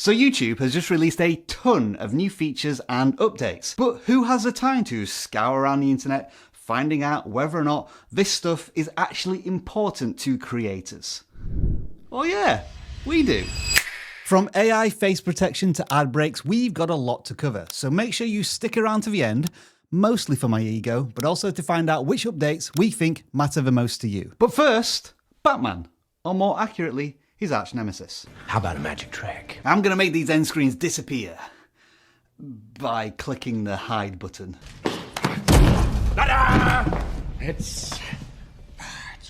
So YouTube has just released a ton of new features and updates. But who has the time to scour around the internet finding out whether or not this stuff is actually important to creators? Oh yeah, we do. From AI face protection to ad breaks, we've got a lot to cover. So make sure you stick around to the end, mostly for my ego, but also to find out which updates we think matter the most to you. But first, Batman, or more accurately, his arch nemesis. How about a magic trick? I'm gonna make these end screens disappear by clicking the hide button. Ta-da! It's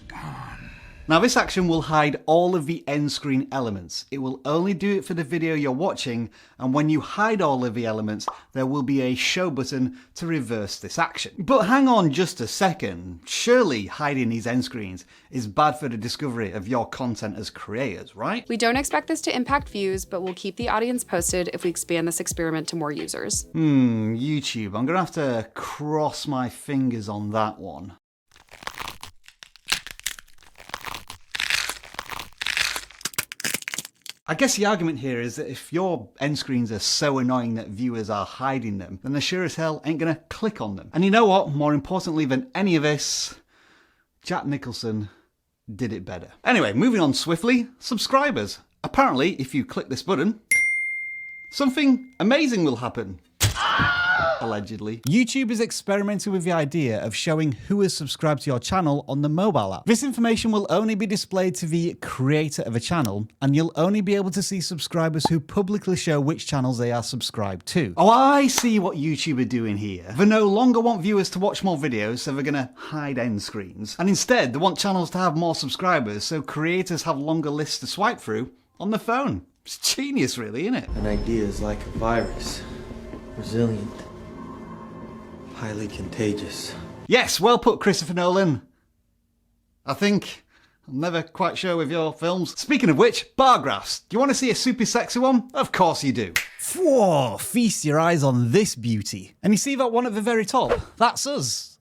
gone. Now this action will hide all of the end screen elements. It will only do it for the video you're watching, and when you hide all of the elements, there will be a show button to reverse this action. But hang on just a second. Surely hiding these end screens is bad for the discovery of your content as creators, right? We don't expect this to impact views, but we'll keep the audience posted if we expand this experiment to more users. YouTube, I'm gonna have to cross my fingers on that one. I guess the argument here is that if your end screens are so annoying that viewers are hiding them, then they sure as hell ain't gonna click on them. And you know what? More importantly than any of this, Jack Nicholson did it better. Anyway, moving on swiftly, subscribers. Apparently, if you click this button, something amazing will happen. Allegedly. YouTube is experimenting with the idea of showing who has subscribed to your channel on the mobile app. This information will only be displayed to the creator of a channel, and you'll only be able to see subscribers who publicly show which channels they are subscribed to. Oh, I see what YouTube are doing here. They no longer want viewers to watch more videos, so they're gonna hide end screens. And instead, they want channels to have more subscribers, so creators have longer lists to swipe through on the phone. It's genius, really, isn't it? An idea is like a virus. Resilient. Highly contagious. Yes, well put, Christopher Nolan. I think I'm never quite sure with your films. Speaking of which, bar graphs. Do you want to see a super sexy one? Of course you do. Whoa, feast your eyes on this beauty. And you see that one at the very top? That's us.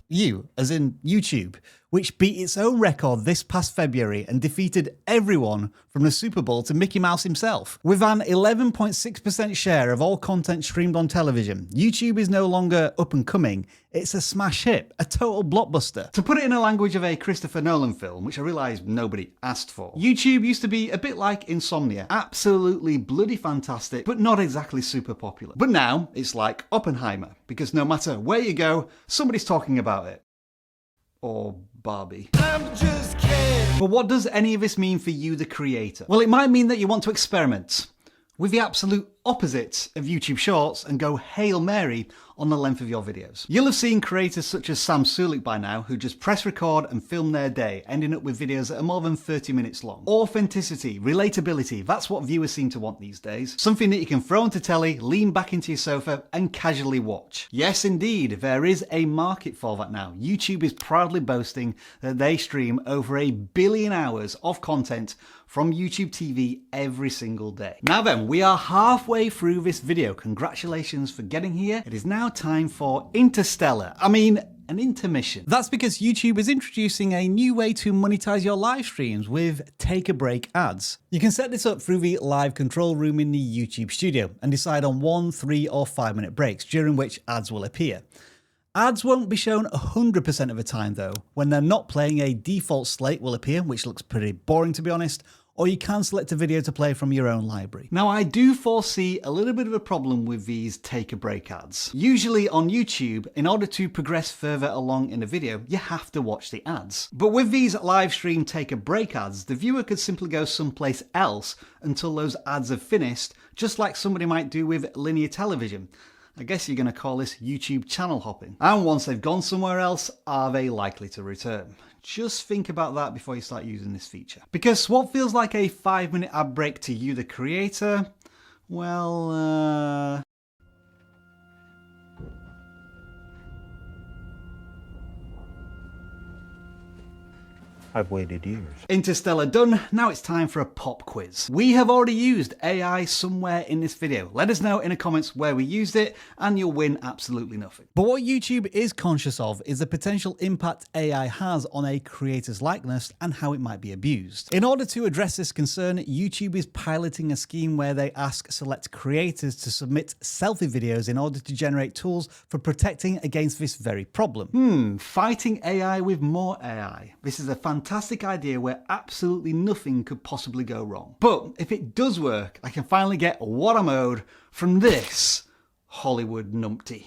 You, as in YouTube, which beat its own record this past February and defeated everyone from the Super Bowl to Mickey Mouse himself. With an 11.6% share of all content streamed on television, YouTube is no longer up and coming, it's a smash hit, a total blockbuster. To put it in the language of a Christopher Nolan film, which I realise nobody asked for, YouTube used to be a bit like Insomnia. Absolutely bloody fantastic, but not exactly super popular. But now, it's like Oppenheimer, because no matter where you go, somebody's talking about it. Or Barbie. I'm just kidding. But what does any of this mean for you, the creator? Well, it might mean that you want to experiment with the absolute opposite of YouTube Shorts and go Hail Mary on the length of your videos. You'll have seen creators such as Sam Sulik by now who just press record and film their day, ending up with videos that are more than 30 minutes long. Authenticity, relatability, that's what viewers seem to want these days. Something that you can throw onto telly, lean back into your sofa and casually watch. Yes, indeed, there is a market for that now. YouTube is proudly boasting that they stream over 1 billion hours of content from YouTube TV every single day. Now then, we are halfway through this video. Congratulations for getting here. It is now time for Interstellar. An intermission. That's because YouTube is introducing a new way to monetize your live streams with take a break ads. You can set this up through the live control room in the YouTube studio and decide on 1, 3 or 5 minute breaks during which ads will appear. Ads won't be shown 100% of the time though. When they're not playing, a default slate will appear, which looks pretty boring to be honest, or you can select a video to play from your own library. Now, I do foresee a little bit of a problem with these take a break ads. Usually on YouTube, in order to progress further along in a video, you have to watch the ads. But with these live stream take a break ads, the viewer could simply go someplace else until those ads have finished, just like somebody might do with linear television. I guess you're going to call this YouTube channel hopping. And once they've gone somewhere else, are they likely to return? Just think about that before you start using this feature. Because what feels like a 5-minute ad break to you, the creator, well, I've waited years. Interstellar done, now it's time for a pop quiz. We have already used AI somewhere in this video. Let us know in the comments where we used it and you'll win absolutely nothing. But what YouTube is conscious of is the potential impact AI has on a creator's likeness and how it might be abused. In order to address this concern, YouTube is piloting a scheme where they ask select creators to submit selfie videos in order to generate tools for protecting against this very problem. Fighting AI with more AI. This is a fantastic idea where absolutely nothing could possibly go wrong. But if it does work, I can finally get what I'm owed from this Hollywood numpty.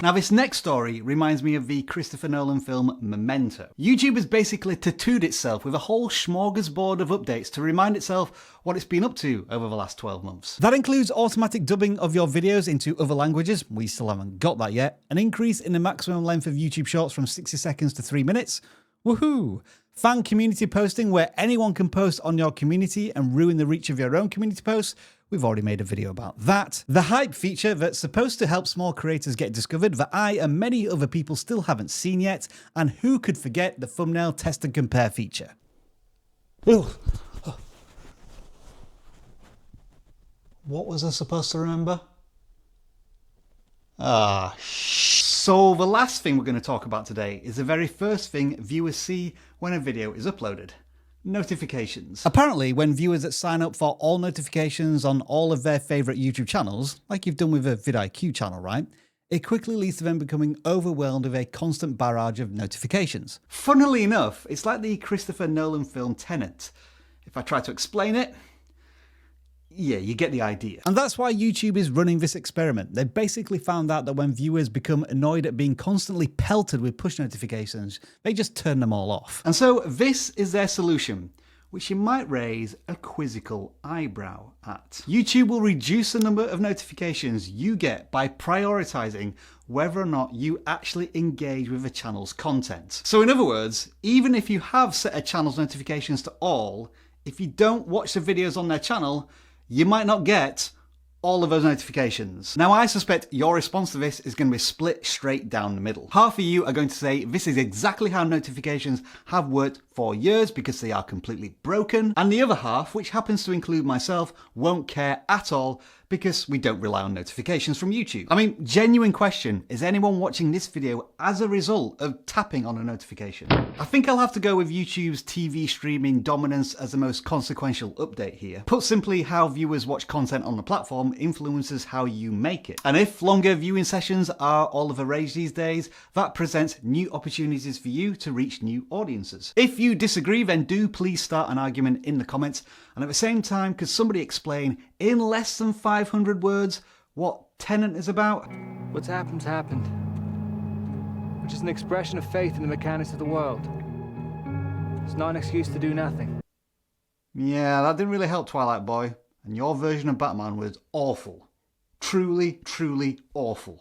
Now this next story reminds me of the Christopher Nolan film Memento. YouTube has basically tattooed itself with a whole smorgasbord of updates to remind itself what it's been up to over the last 12 months. That includes automatic dubbing of your videos into other languages, we still haven't got that yet, an increase in the maximum length of YouTube Shorts from 60 seconds to 3 minutes, woohoo! Fan community posting where anyone can post on your community and ruin the reach of your own community posts. We've already made a video about that. The hype feature that's supposed to help small creators get discovered that I and many other people still haven't seen yet. And who could forget the thumbnail test and compare feature? What was I supposed to remember? So the last thing we're going to talk about today is the very first thing viewers see when a video is uploaded. Notifications. Apparently, when viewers sign up for all notifications on all of their favourite YouTube channels, like you've done with a vidIQ channel, right? It quickly leads to them becoming overwhelmed with a constant barrage of notifications. Funnily enough, it's like the Christopher Nolan film Tenet. If I try to explain it, yeah, you get the idea. And that's why YouTube is running this experiment. They basically found out that when viewers become annoyed at being constantly pelted with push notifications, they just turn them all off. And so this is their solution, which you might raise a quizzical eyebrow at. YouTube will reduce the number of notifications you get by prioritizing whether or not you actually engage with a channel's content. So in other words, even if you have set a channel's notifications to all, if you don't watch the videos on their channel, you might not get all of those notifications. Now I suspect your response to this is going to be split straight down the middle. Half of you are going to say this is exactly how notifications have worked for years because they are completely broken, and the other half, which happens to include myself, won't care at all because we don't rely on notifications from YouTube. I mean, genuine question, is anyone watching this video as a result of tapping on a notification? I think I'll have to go with YouTube's TV streaming dominance as the most consequential update here. Put simply, how viewers watch content on the platform influences how you make it. And if longer viewing sessions are all of the rage these days, that presents new opportunities for you to reach new audiences. If you disagree, then do please start an argument in the comments. And at the same time, could somebody explain in less than 500 words what Tenet is about? What's happened's happened. Which is an expression of faith in the mechanics of the world. It's not an excuse to do nothing. Yeah, that didn't really help, Twilight Boy. And your version of Batman was awful. Truly, truly awful.